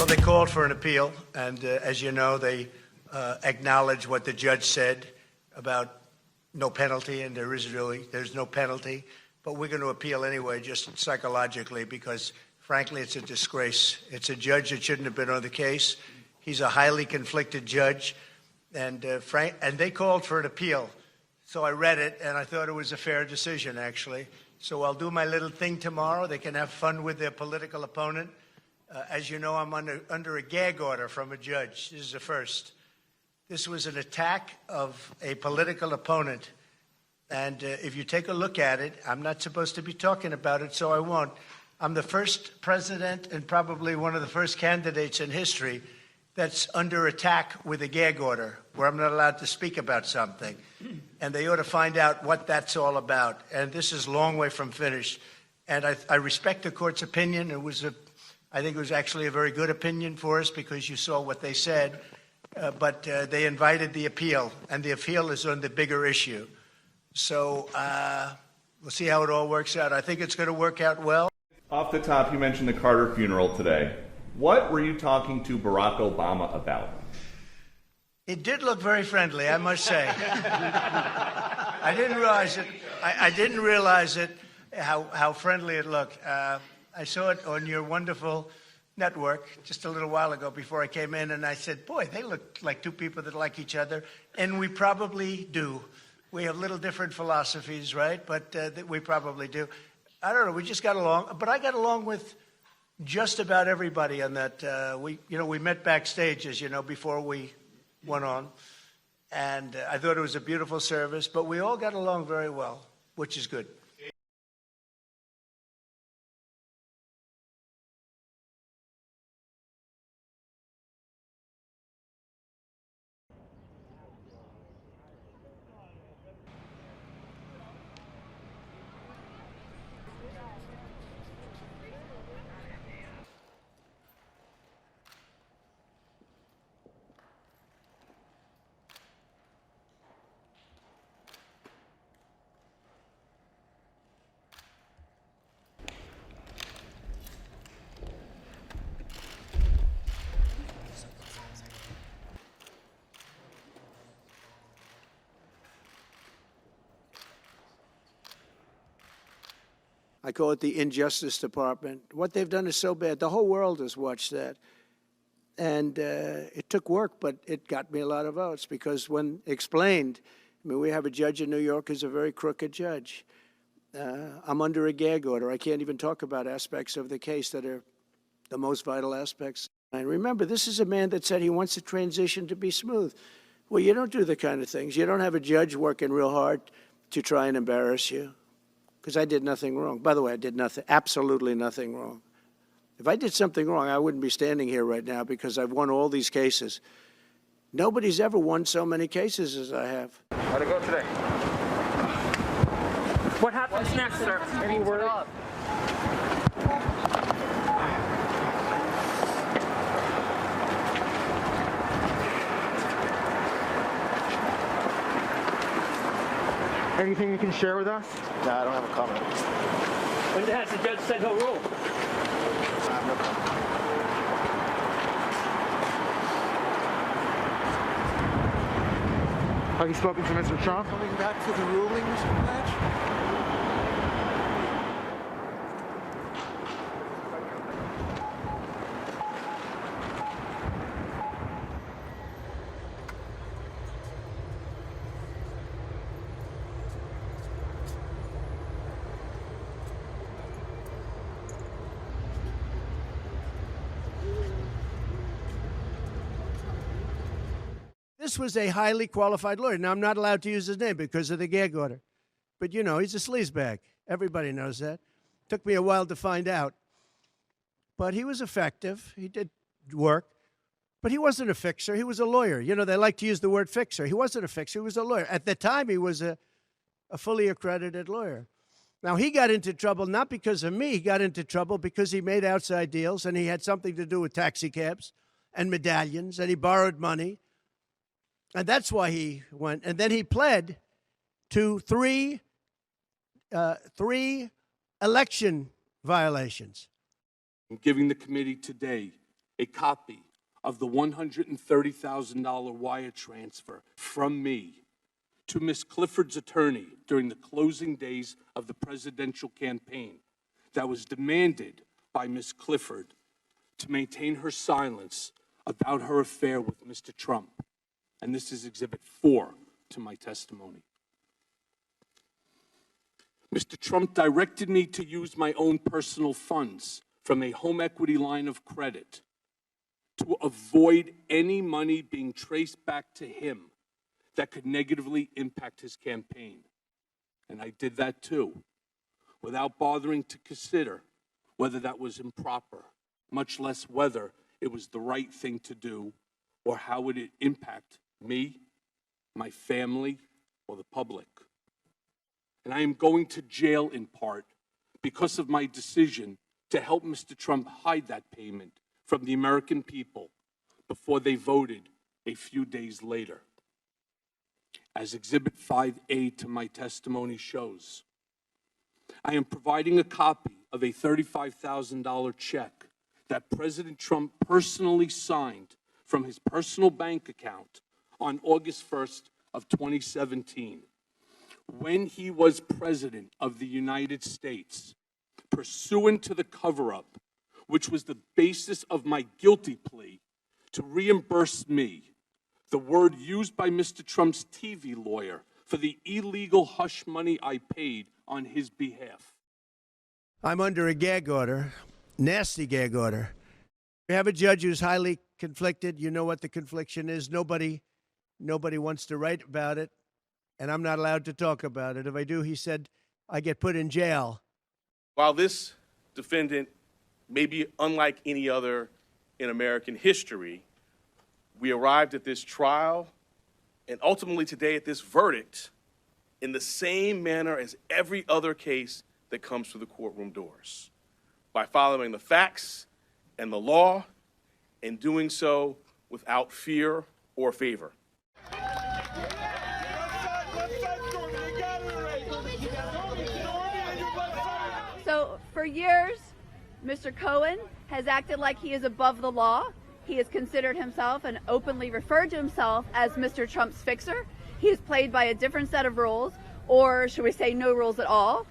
Well, they called for an appeal, and as you know, they acknowledged what the judge said about no penalty, and there's no penalty. But we're going to appeal anyway, just psychologically, because frankly, it's a disgrace. It's a judge that shouldn't have been on the case. He's a highly conflicted judge, and they called for an appeal. So I read it, and I thought it was a fair decision, actually. So I'll do my little thing tomorrow. They can have fun with their political opponent. As you know, I'm under a gag order from a judge. This is a first. This was an attack of a political opponent. And if you take a look at it, I'm not supposed to be talking about it, so I won't. I'm the first president and probably one of the first candidates in history that's under attack with a gag order, where I'm not allowed to speak about something. And they ought to find out what that's all about. And this is a long way from finished. And I respect the court's opinion. I think it was actually a very good opinion for us because you saw what they said. But they invited the appeal, and the appeal is on the bigger issue. So we'll see how it all works out. I think it's going to work out well. Off the top, you mentioned the Carter funeral today. What were you talking to Barack Obama about? It did look very friendly, I must say. I didn't realize it. I didn't realize it, how friendly it looked. I saw it on your wonderful network just a little while ago before I came in, and I said, boy, they look like two people that like each other, and we probably do. We have little different philosophies, right? But we probably do. I don't know, we just got along, but I got along with just about everybody on that. We met backstage, as you know, before we went on, and I thought it was a beautiful service, but we all got along very well, which is good. I call it the Injustice Department. What they've done is so bad. The whole world has watched that. And it took work, but it got me a lot of votes because when explained, I mean, we have a judge in New York who's a very crooked judge. I'm under a gag order. I can't even talk about aspects of the case that are the most vital aspects. And remember, this is a man that said he wants the transition to be smooth. Well, you don't do the kind of things. You don't have a judge working real hard to try and embarrass you. Because I did nothing wrong. By the way, I did nothing, absolutely nothing wrong. If I did something wrong, I wouldn't be standing here right now because I've won all these cases. Nobody's ever won so many cases as I have. How'd it go today? What happens next, sir? Any word? Anything you can share with us? No, I don't have a comment. When has the judge said he'll rule? I have no comment. Have you spoken to Mr. Trump? Coming back to the ruling, Mr. Blanche? This was a highly qualified lawyer. Now, I'm not allowed to use his name because of the gag order. But, you know, he's a sleazebag. Everybody knows that. Took me a while to find out. But he was effective. He did work. But he wasn't a fixer. He was a lawyer. You know, they like to use the word fixer. He wasn't a fixer. He was a lawyer. At the time, he was a fully accredited lawyer. Now, he got into trouble not because of me. He got into trouble because he made outside deals, and he had something to do with taxi cabs and medallions, and he borrowed money. And that's why he went. And then he pled to three election violations. I'm giving the committee today a copy of the $130,000 wire transfer from me to Ms. Clifford's attorney during the closing days of the presidential campaign that was demanded by Ms. Clifford to maintain her silence about her affair with Mr. Trump. And this is Exhibit 4 to my testimony. Mr. Trump directed me to use my own personal funds from a home equity line of credit to avoid any money being traced back to him that could negatively impact his campaign. And I did that too, without bothering to consider whether that was improper, much less whether it was the right thing to do or how would it impact me, my family, or the public. And I am going to jail in part because of my decision to help Mr. Trump hide that payment from the American people before they voted a few days later. As Exhibit 5A to my testimony shows, I am providing a copy of a $35,000 check that President Trump personally signed from his personal bank account on August 1st of 2017, when he was President of the United States, pursuant to the cover-up, which was the basis of my guilty plea to reimburse me, the word used by Mr. Trump's TV lawyer, for the illegal hush money I paid on his behalf. I'm under a gag order, nasty gag order. We have a judge who's highly conflicted. You know what the confliction is. Nobody wants to write about it, and I'm not allowed to talk about it. If I do, he said, I get put in jail. While this defendant may be unlike any other in American history, we arrived at this trial and ultimately today at this verdict in the same manner as every other case that comes through the courtroom doors, by following the facts and the law and doing so without fear or favor. So for years, Mr. Cohen has acted like he is above the law. He has considered himself and openly referred to himself as Mr. Trump's fixer. He is played by a different set of rules, or should we say no rules at all.